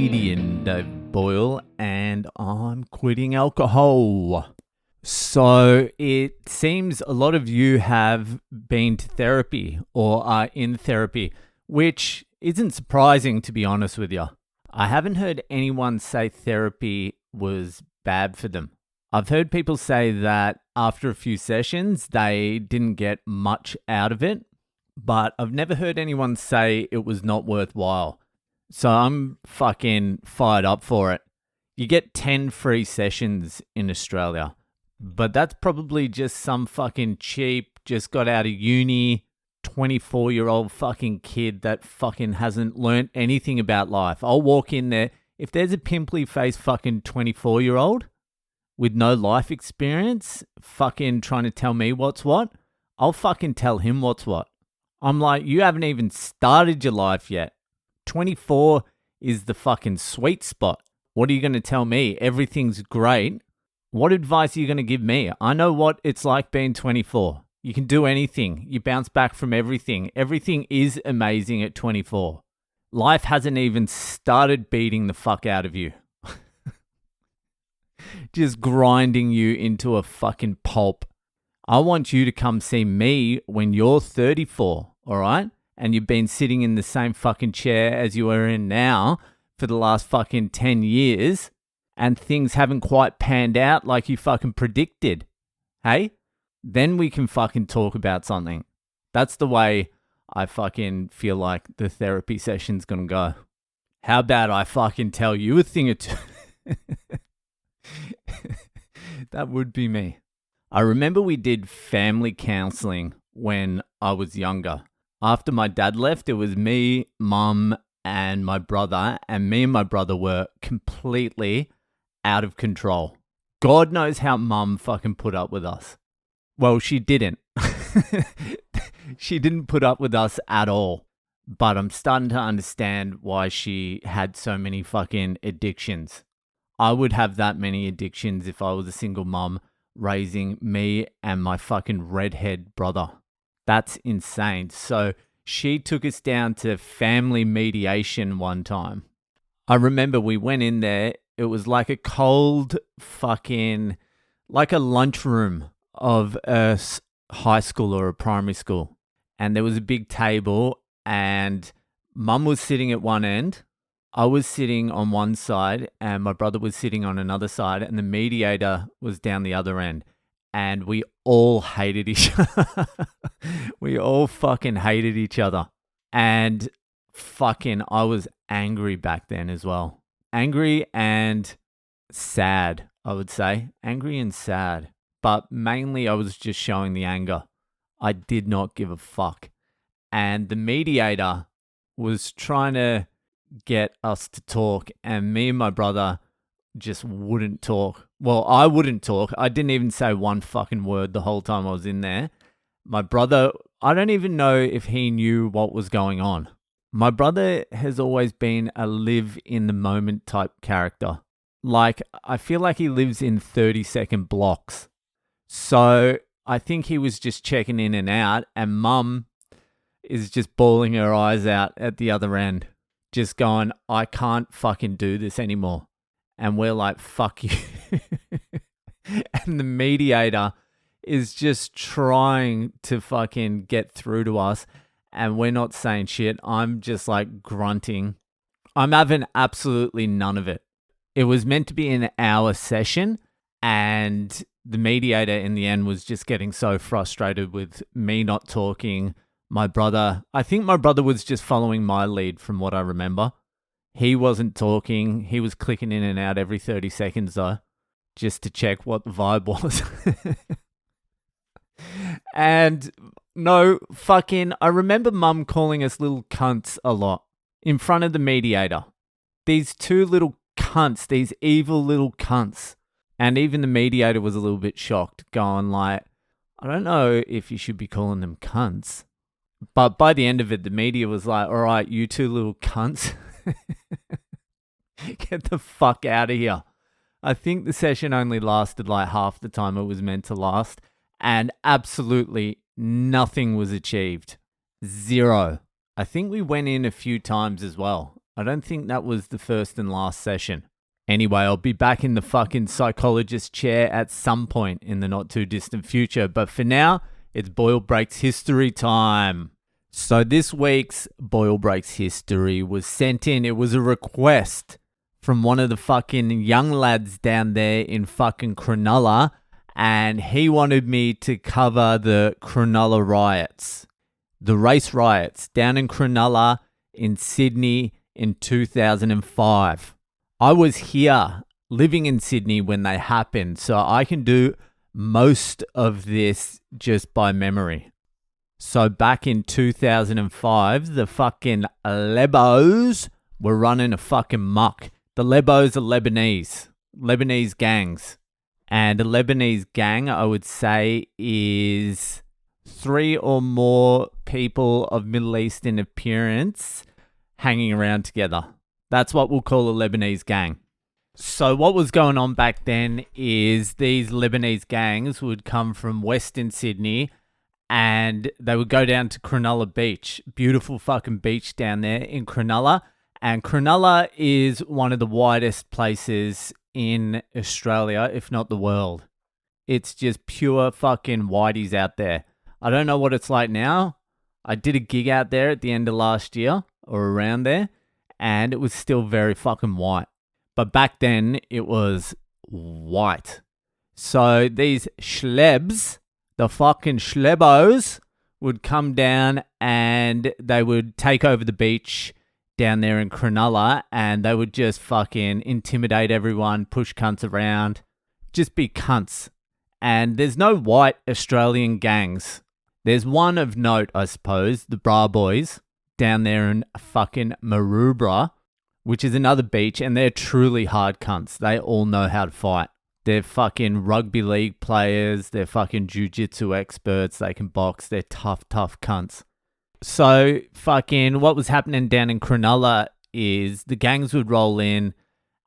comedian Dave Boyle, and I'm quitting alcohol. So it seems a lot of you have been to therapy or are in therapy, which isn't surprising, to be honest with you. I haven't heard anyone say therapy was bad for them. I've heard people say that after a few sessions, they didn't get much out of it, but I've never heard anyone say it was not worthwhile. So I'm fucking fired up for it. You get 10 free sessions in Australia, but that's probably just some fucking cheap, just got out of uni, 24-year-old fucking kid that fucking hasn't learnt anything about life. I'll walk in there. If there's a pimply-faced fucking 24-year-old with no life experience fucking trying to tell me what's what, I'll fucking tell him what's what. I'm like, you haven't even started your life yet. 24 is the fucking sweet spot. What are you going to tell me? Everything's great. What advice are you going to give me? I know what it's like being 24. You can do anything. You bounce back from everything. Everything is amazing at 24. Life hasn't even started beating the fuck out of you. Just grinding you into a fucking pulp. I want you to come see me when you're 34, all right? And you've been sitting in the same fucking chair as you are in now for the last fucking 10 years, and things haven't quite panned out like you fucking predicted. Hey? Then we can fucking talk about something. That's the way I fucking feel like the therapy session's gonna go. How about I fucking tell you a thing or two? That would be me. I remember we did family counseling when I was younger. After my dad left, it was me, mum, and my brother, and me and my brother were completely out of control. God knows how mum fucking put up with us. Well, she didn't. She didn't put up with us at all. But I'm starting to understand why she had so many fucking addictions. I would have that many addictions if I was a single mum raising me and my fucking redhead brother. That's insane. So she took us down to family mediation one time. I remember we went in there. It was like a cold fucking, like a lunchroom of a high school or a primary school. And there was a big table and mum was sitting at one end. I was sitting on one side and my brother was sitting on another side and the mediator was down the other end. And we all hated each other. We all fucking hated each other. And fucking, I was angry back then as well. Angry and sad, I would say. Angry and sad. But mainly I was just showing the anger. I did not give a fuck. And the mediator was trying to get us to talk. And me and my brother just wouldn't talk. Well, I wouldn't talk. I didn't even say one fucking word the whole time I was in there. My brother, I don't even know if he knew what was going on. My brother has always been a live in the moment type character. Like, I feel like he lives in 30-second blocks. So I think he was just checking in and out, and mum is just bawling her eyes out at the other end, just going, I can't fucking do this anymore. And we're like, fuck you. And the mediator is just trying to fucking get through to us. And we're not saying shit. I'm just like grunting. I'm having absolutely none of it. It was meant to be an hour session. And the mediator in the end was just getting so frustrated with me not talking. My brother, I think my brother was just following my lead from what I remember. He wasn't talking. He was clicking in and out every 30 seconds though, just to check what the vibe was. And no, fucking, I remember mum calling us little cunts a lot in front of the mediator. These two little cunts, these evil little cunts. And even the mediator was a little bit shocked, going like, I don't know if you should be calling them cunts. But by the end of it, the media was like, all right, you two little cunts. Get the fuck out of here. I think the session only lasted like half the time it was meant to last. And absolutely nothing was achieved. Zero. I think we went in a few times as well. I don't think that was the first and last session. Anyway, I'll be back in the fucking psychologist chair at some point in the not too distant future. But for now, it's Boyle Breaks History time. So this week's Boyle Breaks History was sent in. It was a request from one of the fucking young lads down there in fucking Cronulla. And he wanted me to cover the Cronulla riots. The race riots down in Cronulla in Sydney in 2005. I was here living in Sydney when they happened, so I can do most of this just by memory. So back in 2005, the fucking Lebos were running a fucking muck. The Lebos are Lebanese gangs. And a Lebanese gang, I would say, is 3 or more people of Middle Eastern appearance hanging around together. That's what we'll call a Lebanese gang. So what was going on back then is these Lebanese gangs would come from Western Sydney and they would go down to Cronulla Beach. Beautiful fucking beach down there in Cronulla. And Cronulla is one of the widest places in Australia, if not the world. It's just pure fucking whiteys out there. I don't know what it's like now. I did a gig out there at the end of last year or around there, and it was still very fucking white. But back then, it was white. So these schlebs, the fucking schlebos, would come down and they would take over the beach down there in Cronulla, and they would just fucking intimidate everyone, push cunts around, just be cunts. And there's no white Australian gangs. There's one of note, I suppose, the Bra Boys, down there in fucking Maroubra, which is another beach, and they're truly hard cunts. They all know how to fight. They're fucking rugby league players. They're fucking jiu-jitsu experts. They can box. They're tough cunts. So fucking what was happening down in Cronulla is the gangs would roll in,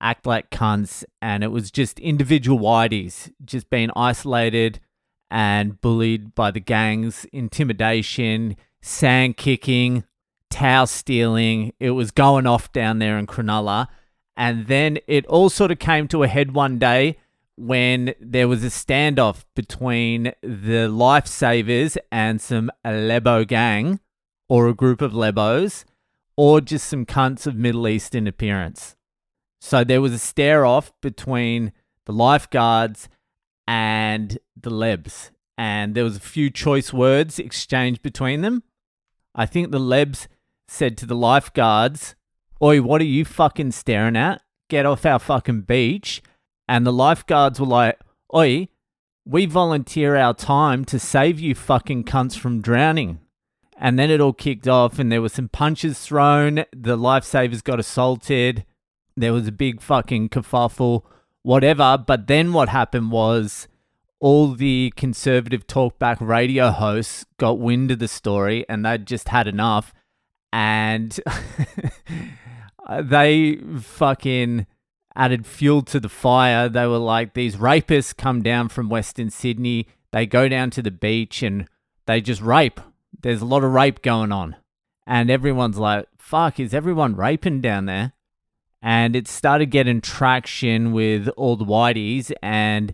act like cunts, and it was just individual whiteys just being isolated and bullied by the gangs, intimidation, sand kicking, towel stealing. It was going off down there in Cronulla. And then it all sort of came to a head one day when there was a standoff between the lifesavers and some Lebo gang, or a group of Lebos, or just some cunts of Middle Eastern appearance. So there was a stare-off between the lifeguards and the Lebs, and there was a few choice words exchanged between them. I think the Lebs said to the lifeguards, "Oi, what are you fucking staring at? Get off our fucking beach." And the lifeguards were like, "Oi, we volunteer our time to save you fucking cunts from drowning." And then it all kicked off and there were some punches thrown. The lifesavers got assaulted. There was a big fucking kerfuffle, whatever. But then what happened was all the conservative talkback radio hosts got wind of the story and they'd just had enough. And they fucking added fuel to the fire. They were like, these rapists come down from Western Sydney. They go down to the beach and they just rape. There's a lot of rape going on. And everyone's like, fuck, is everyone raping down there? And it started getting traction with all the whiteys. And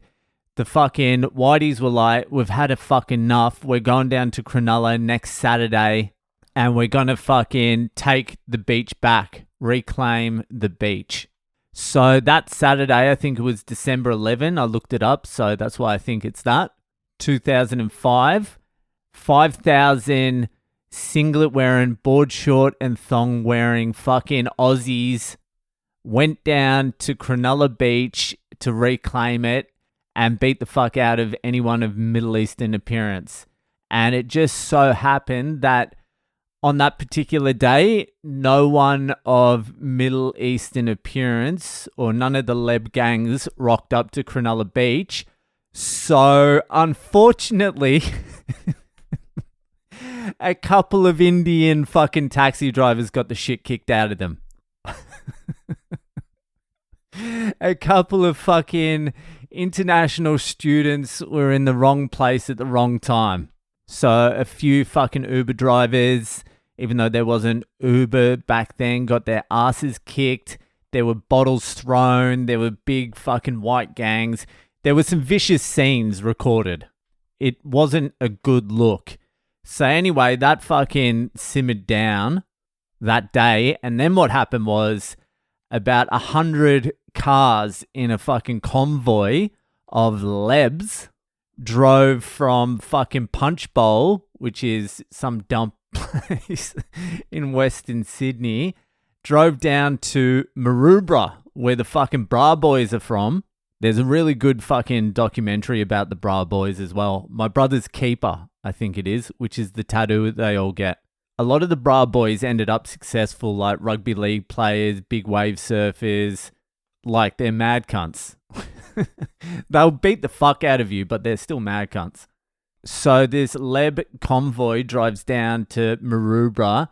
the fucking whiteys were like, we've had a fucking enough. We're going down to Cronulla next Saturday. And we're going to fucking take the beach back. Reclaim the beach. So that Saturday, I think it was December 11. I looked it up. So that's why I think it's that. 2005. 5,000 singlet wearing, board short and thong wearing fucking Aussies went down to Cronulla Beach to reclaim it and beat the fuck out of anyone of Middle Eastern appearance. And it just so happened that on that particular day, no one of Middle Eastern appearance or none of the Leb gangs rocked up to Cronulla Beach. So unfortunately... a couple of Indian fucking taxi drivers got the shit kicked out of them. A couple of fucking international students were in the wrong place at the wrong time. So a few fucking Uber drivers even though there wasn't Uber back then, got their asses kicked. There were bottles thrown. There were big fucking white gangs. There were some vicious scenes recorded. It wasn't a good look. So anyway, that fucking simmered down that day. And then what happened was about 100 cars in a fucking convoy of lebs drove from fucking Punch Bowl, which is some dump place in Western Sydney, drove down to Maroubra, where the fucking Bra Boys are from. There's a really good fucking documentary about the Bra Boys as well. My brother's keeper, I think it is, which is the tattoo they all get. A lot of the Bra Boys ended up successful, like rugby league players, big wave surfers, like they're mad cunts. They'll beat the fuck out of you, but they're still mad cunts. So this Leb convoy drives down to Maroubra,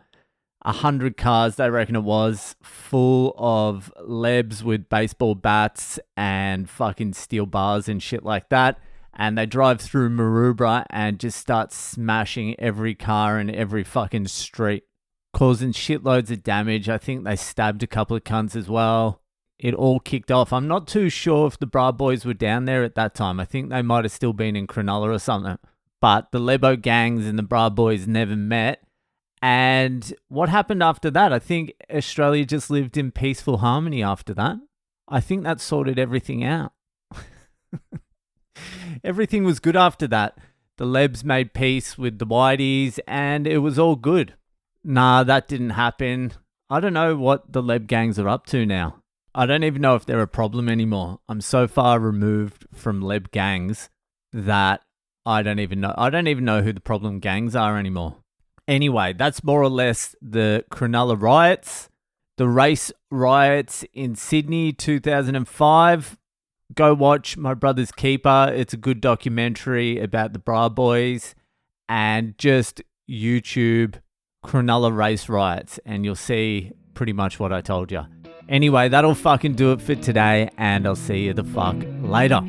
100 cars, they reckon it was, full of lebs with baseball bats and fucking steel bars and shit like that. And they drive through Maroubra and just start smashing every car in every fucking street, causing shitloads of damage. I think they stabbed a couple of cunts as well. It all kicked off. I'm not too sure if the Bra Boys were down there at that time. I think they might have still been in Cronulla or something. But the Lebo gangs and the Bra Boys never met. And what happened after that? I think Australia just lived in peaceful harmony after that. I think that sorted everything out. Everything was good after that. The Lebs made peace with the Whiteys and it was all good. Nah, that didn't happen. I don't know what the Leb gangs are up to now. I don't even know if they're a problem anymore. I'm so far removed from Leb gangs that I don't even know who the problem gangs are anymore. Anyway, that's more or less the Cronulla riots. The race riots in Sydney 2005. Go watch My Brother's Keeper. It's a good documentary about the Bra Boys. And just YouTube Cronulla race riots and you'll see pretty much what I told you. Anyway, that'll fucking do it for today and I'll see you the fuck later.